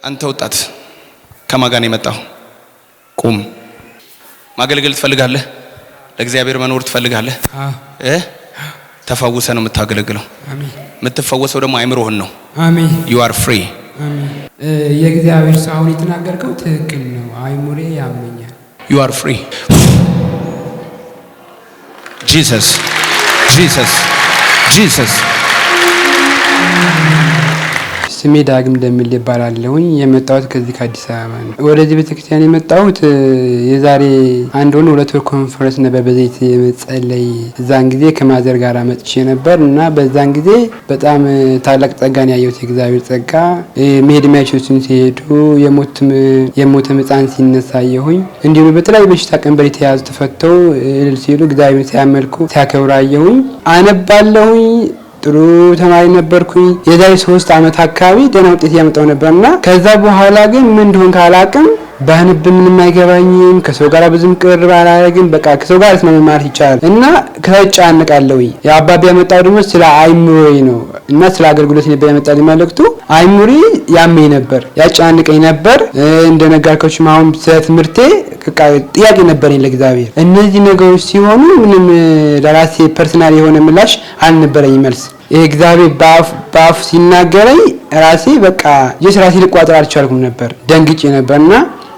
አንተ ወጣት ከማጋን የመጣው ቁም። ማገልገል ትፈልጋለህ? ለእግዚአብሔር መኖር ትፈልጋለህ? ተፈውሰ ነው የምታገለግለው። አሜን። የምትፈወሰው ደግሞ አይምሮህን ነው። አሜን። you are free። አሜን። የእግዚአብሔር ሰው አሁን የተናገርከው ትክክል ነው። አይምሮዬ ያመኛል። you are free። Jesus Jesus Jesus ስሜ ዳግም ደምል ይባላልኝ። የመጣሁት ከዚህ ከአዲስ አበባ ነው። ወደዚህ ቤተክርስቲያን የመጣሁት የዛሬ አንድ ወር ሁለት ወር ኮንፈረንስ ነበር በዘይት የመጸለይ እዛን ጊዜ ከማዘር ጋር መጥቼ ነበር እና በዛን ጊዜ በጣም ታላቅ ጸጋን ያየሁት የእግዚአብሔር ጸጋ መሄድ የማይችሉትን ሲሄዱ የሞተ ሕፃን ሲነሳ አየሁኝ። እንዲሁም በተለያዩ በሽታ ቀንበር የተያዙ ተፈተው እልል ሲሉ እግዚአብሔር ሲያመልኩ ሲያከብሩ አየሁኝ። አነባለሁኝ። ጥሩ ተማሪ ነበርኩኝ። የዛሬ 3 አመት አካባቢ ደህና ውጤት ያመጣው ነበርና ከዛ በኋላ ግን ምን እንደሆነ ካላቅም ባንብ ምንም አይገባኝም። ከሰው ጋር ብዙም ቅርብ አላረግም። በቃ ከሰው ጋር መማር ይቻላል እና ከጫንቃለሁኝ። የአባቢ ያመጣው ደግሞ ስለ አይምሮዬ ነው እና ስለ አገልግሎት ነበር ያመጣልኝ መልእክቱ። አይምሮዬ ያመኝ ነበር፣ ያጫንቀኝ ነበር። እንደነገርኳችሁ አሁን ስለ ትምህርቴ ጥያቄ ነበረኝ ለእግዚአብሔር። እነዚህ ነገሮች ሲሆኑ ምንም ለራሴ ፐርሰናል የሆነ ምላሽ አልነበረኝ መልስ። እግዚአብሔር ባፍ ሲናገረኝ ራሴ በቃ ራሴ ልቋጠር አልቻልኩም ነበር፣ ደንግጬ ነበርና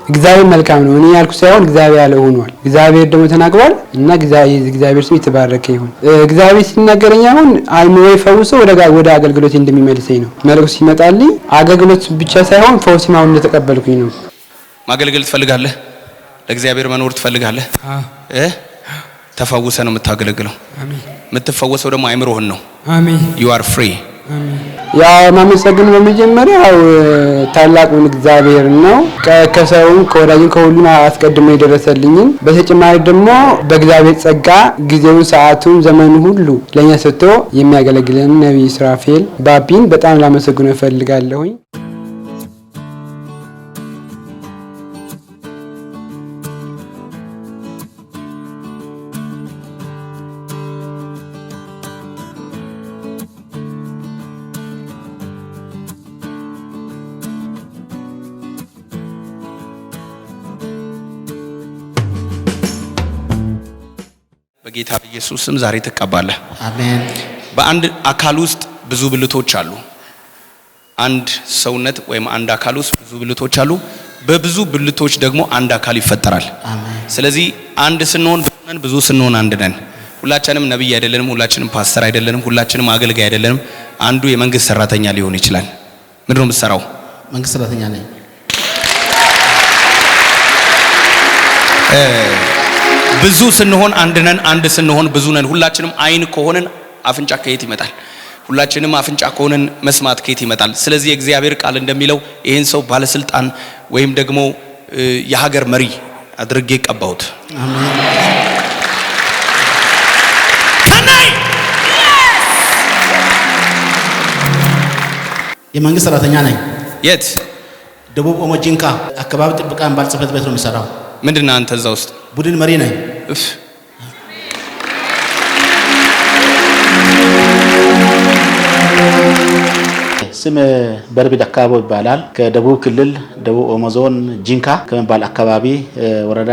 እግዚአብሔር መልካም ነው። እኔ ያልኩ ሳይሆን እግዚአብሔር ያለው ሆኗል። እግዚአብሔር ደግሞ ተናግሯል እና እግዚአብሔር ስም የተባረከ ይሁን። እግዚአብሔር ሲናገረኝ አሁን አይምሮዬ ፈውሶ ወደ አገልግሎት እንደሚመልሰኝ ነው መልእክቱ ሲመጣልኝ። አገልግሎት ብቻ ሳይሆን ፈውስም አሁን እንደተቀበልኩኝ ነው። ማገልገል ትፈልጋለህ? ለእግዚአብሔር መኖር ትፈልጋለህ? ተፈውሰ ነው የምታገለግለው። አሜን። የምትፈወሰው ደግሞ አይምሮህን ነው። አሜን። you are free። አሜን። ማመሰግን በመጀመሪያው ታላቁን እግዚአብሔር ነው። ከሰውም ከወዳጅም ከሁሉም አስቀድሞ የደረሰልኝን በተጨማሪ ደግሞ በእግዚአብሔር ጸጋ ጊዜውን ሰዓቱን ዘመኑ ሁሉ ለኛ ሰጥቶ የሚያገለግለን ነብይ ስራፌል ባቢን በጣም ላመሰግነው እፈልጋለሁኝ። በጌታ በኢየሱስ ስም ዛሬ ተቀባለህ። አሜን። በአንድ አካል ውስጥ ብዙ ብልቶች አሉ። አንድ ሰውነት ወይም አንድ አካል ውስጥ ብዙ ብልቶች አሉ። በብዙ ብልቶች ደግሞ አንድ አካል ይፈጠራል። አሜን። ስለዚህ አንድ ስንሆን ብዙ ስንሆን አንድ ነን። ሁላችንም ነብይ አይደለንም፣ ሁላችንም ፓስተር አይደለንም፣ ሁላችንም አገልጋይ አይደለንም። አንዱ የመንግስት ሰራተኛ ሊሆን ይችላል። ምንድን ነው የምትሰራው? መንግስት ሰራተኛ ነኝ። ብዙ ስንሆን አንድ ነን፣ አንድ ስንሆን ብዙ ነን። ሁላችንም አይን ከሆነን አፍንጫ ከየት ይመጣል? ሁላችንም አፍንጫ ከሆነን መስማት ከየት ይመጣል? ስለዚህ የእግዚአብሔር ቃል እንደሚለው ይሄን ሰው ባለስልጣን ወይም ደግሞ የሀገር መሪ አድርጌ ቀባሁት። አሜን። የመንግስት ሰራተኛ ነኝ። የት? ደቡብ ኦሞ ጂንካ አካባቢ ጥብቃን ባልጽፈት ቤት ነው የምሰራው። ምንድነው አንተ እዛ ውስጥ? ቡድን መሪ ነኝ። ስም በርቢድ አካባቢ ይባላል። ከደቡብ ክልል ደቡብ ኦሞ ዞን ጂንካ ከሚባል አካባቢ ወረዳ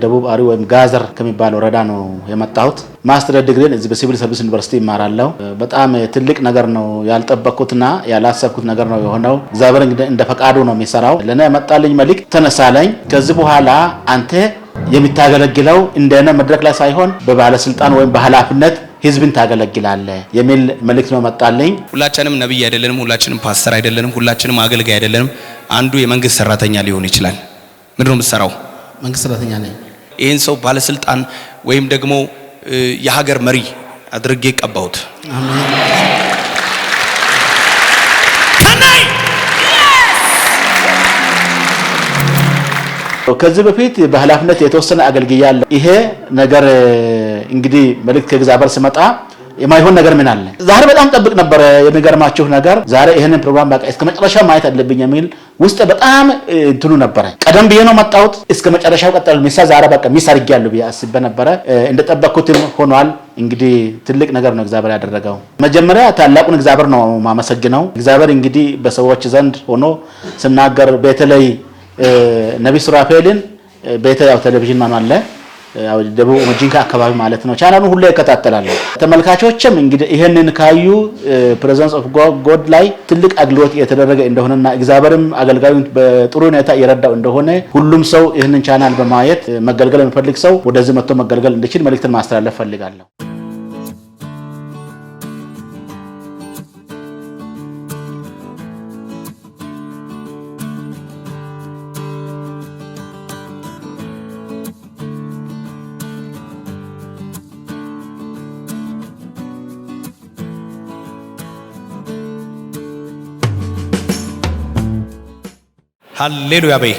ደቡብ አሪ ወይም ጋዘር ከሚባል ወረዳ ነው የመጣሁት። ማስተር ዲግሪን እዚህ በሲቪል ሰርቪስ ዩኒቨርሲቲ ይማራለሁ። በጣም ትልቅ ነገር ነው፣ ያልጠበቅኩትና ያላሰብኩት ነገር ነው የሆነው። እግዚአብሔር እንደ ፈቃዱ ነው የሚሰራው። ለኔ መጣልኝ መልእክት ተነሳለኝ። ከዚህ በኋላ አንተ የምታገለግለው እንደነ መድረክ ላይ ሳይሆን በባለስልጣን ወይም በኃላፊነት ህዝብን ታገለግላለህ የሚል መልእክት ነው መጣልኝ። ሁላችንም ነብይ አይደለንም፣ ሁላችንም ፓስተር አይደለንም፣ ሁላችንም አገልጋይ አይደለንም። አንዱ የመንግስት ሰራተኛ ሊሆን ይችላል። ምንድን ነው የምትሰራው? መንግስት ሰራተኛ ነኝ። ይሄን ሰው ባለስልጣን ወይም ደግሞ የሀገር መሪ አድርጌ ቀባሁት። አሜን። ከዚህ በፊት በኃላፊነት የተወሰነ አገልግያለሁ። ይሄ ነገር እንግዲህ መልእክት ከእግዚአብሔር ሲመጣ የማይሆን ነገር ምን አለ? ዛሬ በጣም ጠብቅ ነበር። የሚገርማችሁ ነገር ዛሬ ይሄንን ፕሮግራም በቃ እስከ መጨረሻ ማየት አለብኝ የሚል ውስጥ በጣም እንትኑ ነበር። ቀደም ብዬ ነው መጣሁት። እስከ መጨረሻው ቀጠል ሚሳ ዛሬ በቃ ሚስ አድርጌያለሁ ብዬ አስቤ ነበር። እንደጠበቅኩትም ሆኗል። እንግዲህ ትልቅ ነገር ነው እግዚአብሔር ያደረገው። መጀመሪያ ታላቁን እግዚአብሔር ነው ማመሰግነው። እግዚአብሔር እንግዲህ በሰዎች ዘንድ ሆኖ ስናገር በተለይ ነብይ ሱራፌልን በተያው ቴሌቪዥን ማማለ ያው ደቡብ ጂንካ አካባቢ ማለት ነው ቻናሉን ሁሉ ይከታተላሉ። ተመልካቾችም እንግዲህ ይሄንን ካዩ ፕሬዘንስ ኦፍ ጎድ ላይ ትልቅ አገልግሎት የተደረገ እንደሆነና እግዚአብሔርም አገልጋዩን በጥሩ ሁኔታ እየረዳው እንደሆነ ሁሉም ሰው ይሄንን ቻናል በማየት መገልገል የሚፈልግ ሰው ወደዚህ መጥቶ መገልገል እንዲችል መልእክትን ማስተላለፍ ፈልጋለሁ። ሃሌሉያ በይ።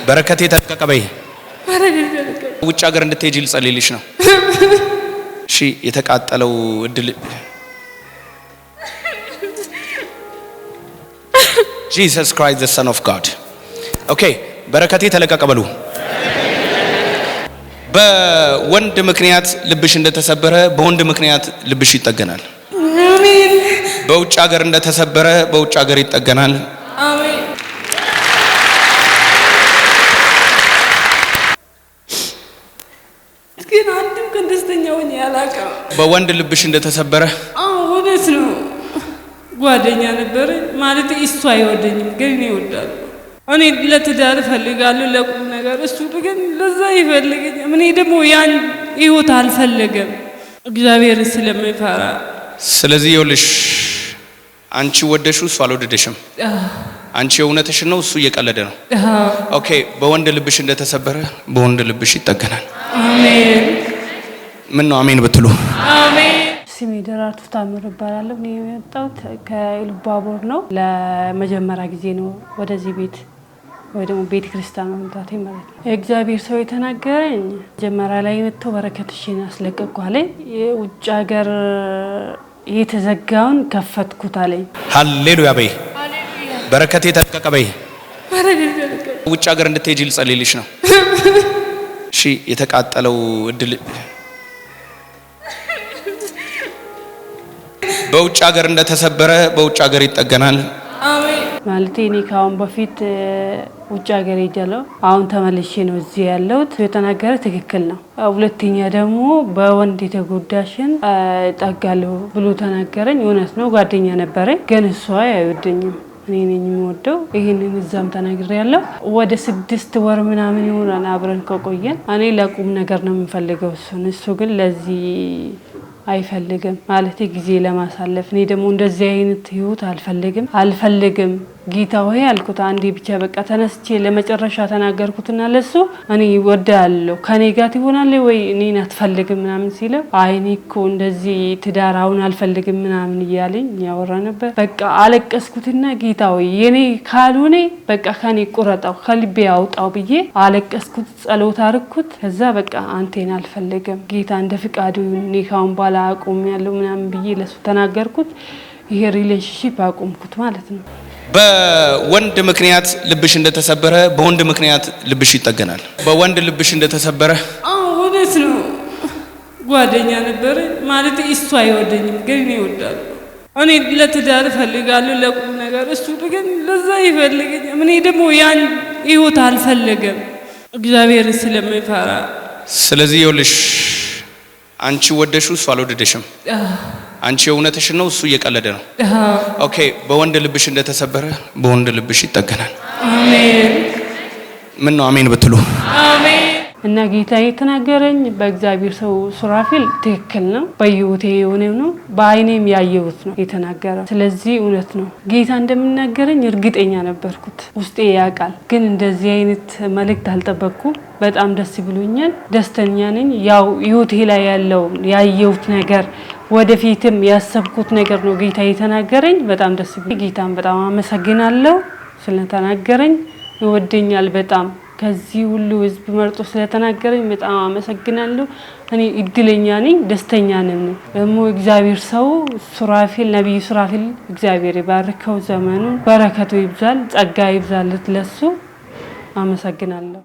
በረከቴ ተለቀቀ በይ። ውጭ ሀገር እንድትሄጂ ልጸልይልሽ ነው። እሺ የተቃጠለው እድል Jesus Christ the Son of God. ኦኬ በረከቴ ተለቀቀ በሉ። በወንድ ምክንያት ልብሽ እንደተሰበረ በወንድ ምክንያት ልብሽ ይጠገናል። አሜን። በውጭ ሀገር እንደተሰበረ በውጭ ሀገር ይጠገናል። አሜን። ግን አንድም ቀን ደስተኛ ሆኜ አላውቅም። በወንድ ልብሽ እንደተሰበረ እውነት ነው። ጓደኛ ነበር ማለት እሱ አይወደኝም ግን እኔ እወዳለሁ። እኔ ለትዳር እፈልጋለሁ ለቁም ነገር፣ እሱ ግን ለዛ ይፈልገኛል። እኔ ደግሞ ያን ህይወት አልፈለገም እግዚአብሔር ስለማይፈራ። ስለዚህ ይኸውልሽ አንቺ ወደሽው እሱ አልወደደሽም። አንቺ እውነትሽ ነው እሱ እየቀለደ ነው። ኦኬ በወንድ ልብሽ እንደተሰበረ በወንድ ልብሽ ይጠገናል። አሜን። ምን ነው አሜን ብትሉ? አሜን። ስሜ ደራርቱ ታምር እባላለሁ። እኔ የመጣሁት ከኢሉባቦር ነው። ለመጀመሪያ ጊዜ ነው ወደዚህ ቤት ወይ ደግሞ ቤተ ክርስቲያን መምጣቴ ማለት ነው። እግዚአብሔር ሰው የተናገረኝ መጀመሪያ ላይ መጥተው በረከትሽን አስለቀቁ አለኝ። የውጭ ሀገር የተዘጋውን ከፈትኩት አለኝ። ሃሌሉያ በይ። በረከቴ ተለቀቀ በይ። ውጭ ሀገር እንድትሄጂ ልጸልይልሽ ነው። እሺ የተቃጠለው እድል በውጭ ሀገር እንደተሰበረ በውጭ ሀገር ይጠገናል። አሜን። ማለት እኔ ካሁን በፊት ውጭ ሀገር ሄጃለሁ። አሁን ተመልሼ ነው እዚህ ያለሁት። የተናገረ ትክክል ነው። ሁለተኛ ደግሞ በወንድ የተጎዳሽን ጠጋለሁ ብሎ ተናገረኝ። እውነት ነው። ጓደኛ ነበረኝ ግን እሷ አይወደኝም። እኔ ነኝ የምወደው። ይሄንን እዛም ተናግሬያለሁ። ወደ 6 ወር ምናምን ይሆናል አብረን ከቆየን። እኔ ለቁም ነገር ነው የምፈልገው እሱ ግን ለዚህ አይፈልግም ማለት ጊዜ ለማሳለፍ። እኔ ደግሞ እንደዚህ አይነት ህይወት አልፈልግም። ጌታ ሆይ አልኩት አንዴ ብቻ በቃ ተነስቼ ለመጨረሻ ተናገርኩትና ለሱ እኔ ወዳለሁ ከኔ ጋር ትሆናለህ ወይ እኔን አትፈልግም ምናምን ሲለው አይ እኔ እኮ እንደዚህ ትዳራውን አልፈልግም ምናምን እያለኝ ያወራ ነበር። በቃ አለቀስኩትና ጌታ ሆይ የኔ ካልሆነ በቃ ከኔ ቁረጣው ከልቤ ያውጣው ብዬ አለቀስኩት፣ ጸሎት አርኩት። ከዛ በቃ አንተን አልፈልግም ጌታ እንደ ፍቃዱ እኔ ካሁን በኋላ አቁም ያለው ምናምን ብዬ ለሱ ተናገርኩት። ይሄ ሪሌሽንሺፕ አቁምኩት ማለት ነው። በወንድ ምክንያት ልብሽ እንደተሰበረ በወንድ ምክንያት ልብሽ ይጠገናል። በወንድ ልብሽ እንደተሰበረ እውነት ነው። ጓደኛ ነበር ማለት እሱ አይወደኝም ግን እኔ እወዳለሁ። እኔ ለትዳር እፈልጋለሁ ለቁም ነገር፣ እሱ ግን ለዛ ይፈልገኛል። እኔ ደግሞ ያን ህይወት አልፈለገም እግዚአብሔር ስለማይፈራ። ስለዚህ ይኸውልሽ አንቺ ወደሽው እሱ አልወደደሽም። አንቺ እውነትሽ ነው እሱ እየቀለደ ነው። ኦኬ በወንድ ልብሽ እንደተሰበረ በወንድ ልብሽ ይጠገናል። አሜን። ምን ነው አሜን ብትሉ? አሜን። እና ጌታ የተናገረኝ በእግዚአብሔር ሰው ሱራፊል ትክክል ነው። በህይወቴ የሆነው ነው፣ በአይኔም ያየሁት ነው የተናገረው። ስለዚህ እውነት ነው ጌታ እንደምናገረኝ እርግጠኛ ነበርኩት። ውስጤ ያውቃል። ግን እንደዚህ አይነት መልእክት አልጠበቅኩም። በጣም ደስ ብሎኛል። ደስተኛ ነኝ። ያው ህይወቴ ላይ ያለው ያየሁት ነገር ወደፊትም ያሰብኩት ነገር ነው ጌታ የተናገረኝ። በጣም ደስ ብሎኛል። ጌታን በጣም አመሰግናለሁ ስለተናገረኝ። ይወደኛል በጣም ከዚህ ሁሉ ህዝብ መርጦ ስለተናገረኝ በጣም አመሰግናለሁ። እኔ እድለኛ ነኝ፣ ደስተኛ ነኝ። ደግሞ እግዚአብሔር ሰው ሱራፊል ነብይ ሱራፊል እግዚአብሔር ይባርከው፣ ዘመኑ በረከቱ ይብዛል፣ ጸጋ ይብዛለት ለሱ። አመሰግናለሁ።